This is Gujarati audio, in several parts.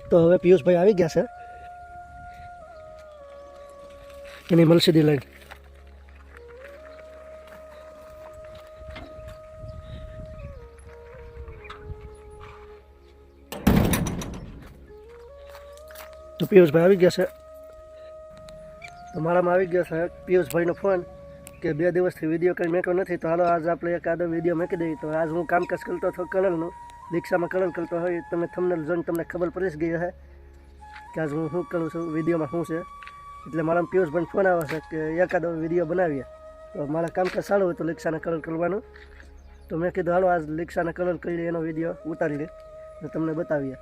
તો હવે પિયુષભાઈ આવી ગયા છે એની મલસીદી લઈને. તો પિયુષભાઈ આવી ગયા છે. તો મારામાં આવી ગયો છે પિયુષભાઈનો ફોન કે 2 દિવસથી વિડીયો કંઈ મેકો નથી, તો હાલો આજ આપણે એકાદો વિડીયો મેકી દઈએ. તો આજ હું કામકાજ કરતો હતો કલરનું, રિક્ષામાં કલર કરતો હોય. તમે થંબનેલ જોઈને તમને ખબર પડી જ ગઈ હશે કે આજ હું શું કરું છું, વિડીયોમાં શું છે. એટલે મારા પિયુષભાઈને ફોન આવે છે કે એકાદો વિડીયો બનાવીએ. તો મારા કામકાજ સારું હોય તો રિક્ષાને કલર કરવાનું. તો મેં કીધું હાલો આજ રિક્ષાને કલર કરી એનો વિડીયો ઉતારી લે તો તમને બતાવીએ.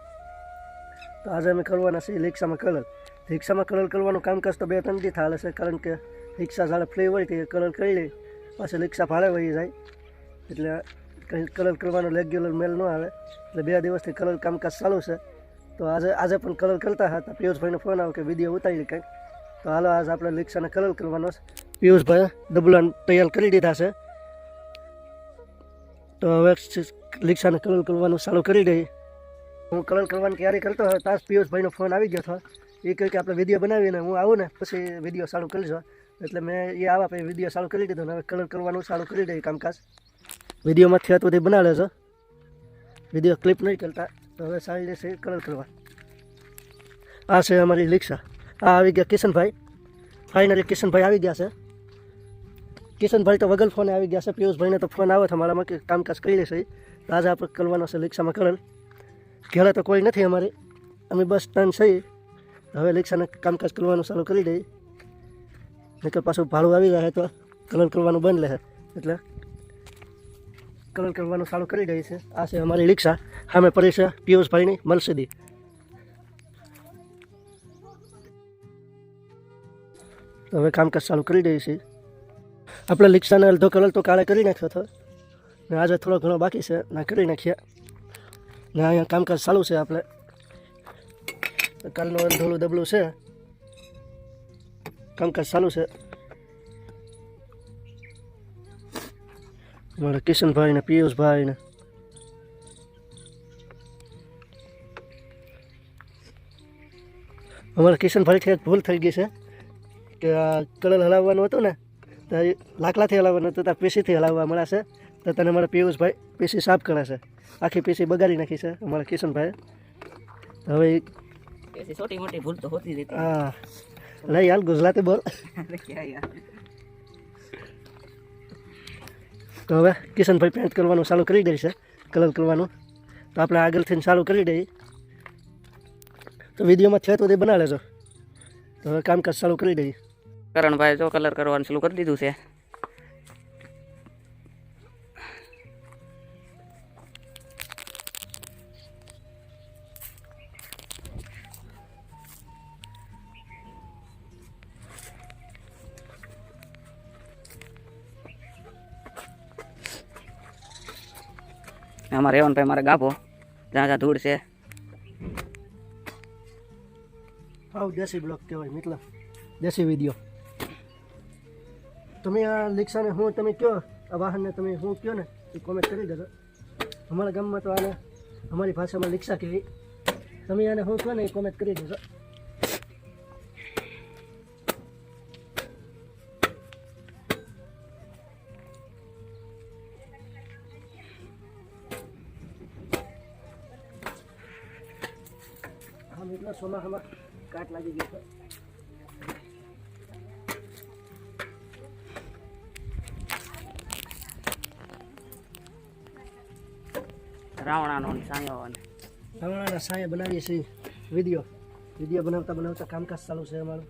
તો આજે અમે કરવાના છીએ રિક્ષામાં કલર. રિક્ષામાં કલર કરવાનું કામકાજ તો 2-3 દી થાલે છે, કારણ કે રિક્ષા જ્યારે ફ્રી હોય તો કલર કરી લે, પાછી રિક્ષા ભાડે વહી જાય, એટલે કંઈ કલર કરવાનો રેગ્યુલર મેલ ન આવે. એટલે 2 દિવસથી કલર કામકાજ ચાલુ છે. તો આજે પણ કલર કરતા હતા. પિયુષભાઈનો ફોન આવ્યો કે વિડીયો ઉતારી કંઈક. તો હાલો આજ આપણે રિક્ષાને કલર કરવાનો છે. પિયુષભાઈ ડબલાને તૈયાર કરી દીધા છે. તો હવે રિક્ષાને કલર કરવાનું ચાલુ કરી દઈએ. હું કલર કરવાની તૈયારી કરતો હતો ત્યાં પિયુષભાઈનો ફોન આવી ગયો હતો. એ કહે કે આપણે વિડીયો બનાવીને હું આવું ને પછી વિડીયો ચાલુ કરીશું. એટલે મેં એ આવ્યા પછી વિડીયો ચાલુ કરી દીધો ને હવે કલર કરવાનું ચાલુ કરી દઈએ કામકાજ. વિડીયોમાં થયા તો તે બનાવે છે, વિડીયો ક્લિપ નહીં કરતા. તો હવે સારી રહેશે કલર કરવા. આ છે અમારી રિક્ષા. આ આવી ગયા કિશનભાઈ. ફાઇનલી કિશનભાઈ આવી ગયા છે. કિશનભાઈ તો વગર ફોને આવી ગયા છે. પિયુષભાઈને તો ફોન આવે છે મારામાં કે કામકાજ કરી લેશે. તો આજે આપણે કરવાનો છે રિક્ષામાં કલર. ઘરે તો કોઈ નથી અમારે, અમે બસ સ્ટેન્ડ છીએ. હવે રિક્ષાને કામકાજ કરવાનું ચાલુ કરી દઈએ. નહીંતર પાછું ભાડું આવી જાય તો કલર કરવાનું બંધ રહે. એટલે કલર કરવાનું ચાલુ કરી દઈએ છે. આ છે અમારી રિક્ષા. સામે પડી છે પિયુષભાઈની મલસીદી. તો હવે કામકાજ ચાલુ કરી દઈએ છીએ. આપણે રિક્ષાને અડધો કલર તો કાલે કરી નાખ્યો હતો ને આજે થોડો ઘણો બાકી છે ના કરી નાખ્યા ને અહીંયા કામકાજ ચાલુ છે. આપણે કાલનું અડધોલું દબલું છે, કામકાજ ચાલુ છે. અમારા કિશનભાઈ ને પિયુષભાઈ ને અમારા કિશનભાઈથી એક ભૂલ થઈ ગઈ છે કે આ કલર હલાવવાનું હતું ને તો લાકડાથી હલાવવાનું હતું, ત્યાં પીસીથી હલાવવા મળ્યા છે. તો તને અમારા પિયુષભાઈ પીસી સાફ કરે છે. આખી પીસી બગાડી નાખી છે અમારા કિશનભાઈ. હવે छोटी मोटी भूल तो होती रहती है। हाँ नहीं यार गुजराती बोल। क्या यार। તો હવે કિશનભાઈ પેન્ટ કરવાનું ચાલુ કરી દે છે, કલર કરવાનું. તો આપણે આગળથી ચાલુ કરી દઈએ. તો વિડીયોમાં છે તો તે બના લેજો. તો હવે કામકાજ ચાલુ કરી દઈએ. કરણભાઈ જો કલર કરવાનું ચાલુ કરી દીધું છે. અમારે રેવનભાઈ મારે ગાભો જ્યાં જ્યાં ધૂળ છે. આવ દેશી બ્લોગ કહેવાય, મતલબ દેશી વિડીયો. તમે આ રિક્ષાને હું તમે કહો, આ વાહનને તમે હું કહો ને એ કોમેન્ટ કરી દેજો. અમારા ગામમાં તો આને અમારી ભાષામાં રિક્ષા કહેવી. તમે આને હું કહો ને એ કોમેન્ટ કરી દેજો. એટલા ચોમાસામાં કાટ લાગી ગયો છે. રાવણાનો સાયો રાવણાના સાયા બનાવીએ છીએ વિડીયો બનાવતા બનાવતા કામકાજ ચાલુ છે અમારું.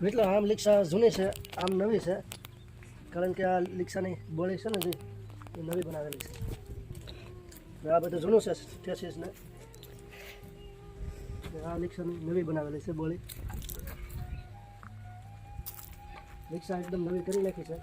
એટલે આમ રિક્ષા જૂની છે, આમ નવી છે, કારણ કે આ રિક્ષાની બોળી છે ને જે એ નવી બનાવેલી છે. આ બધું જૂનું છે ઠેસીસ ને આ રિક્ષાની નવી બનાવેલી છે બોલી. રિક્ષા એકદમ નવી કરી નાખી છે.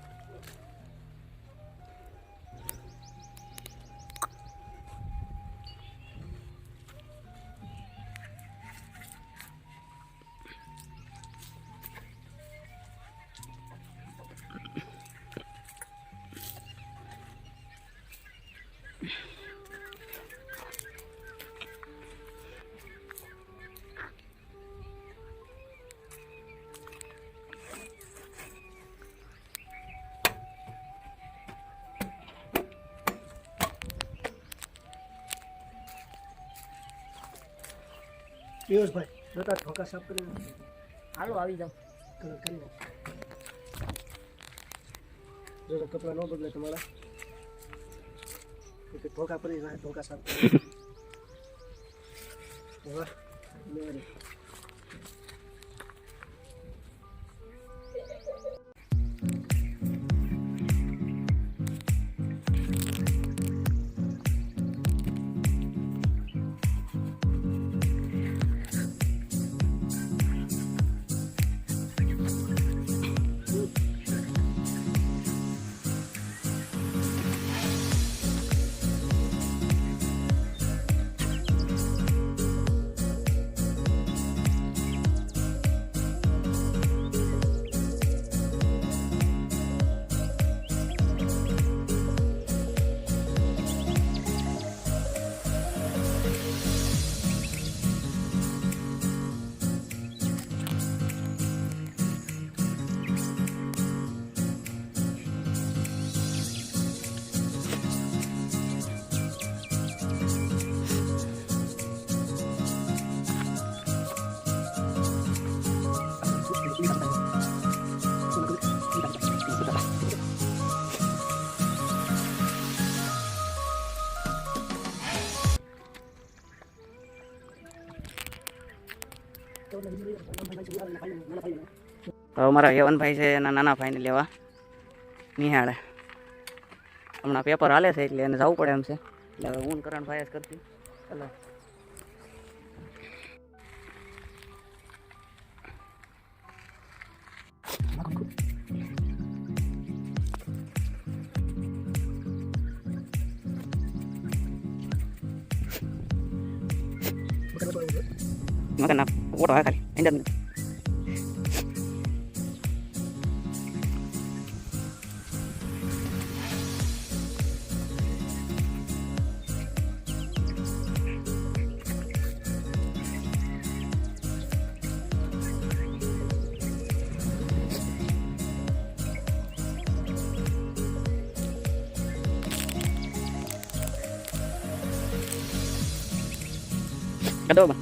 પિયુષભાઈ જોતા ઢોકા સાફ કરીને હાલો આવી જાઓ. કલર કરી નાખ. જો તો કપડાં ન બગડે તમારા કે ઢોકા પડી જાય ઢોકા સાફ કરીને. વાહ મેરે હવે મારા યવનભાઈ છે એના નાના ભાઈને લેવા નિહાળે. હમણાં પેપર હાલે છે એટલે એને જવું પડે એમ છે. એટલે હવે હું કરણભાઈ જ કરતી. ચાલો makan apa? Foto aja kali. Endan. Kado ba?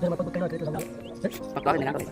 Jangan lupa buka itu sama. Pakai dengan apa?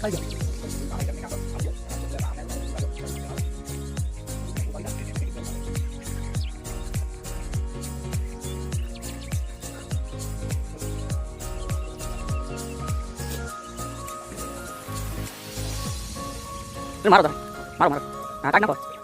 Ayo. Maru dah, maru. Nah, tak nampak.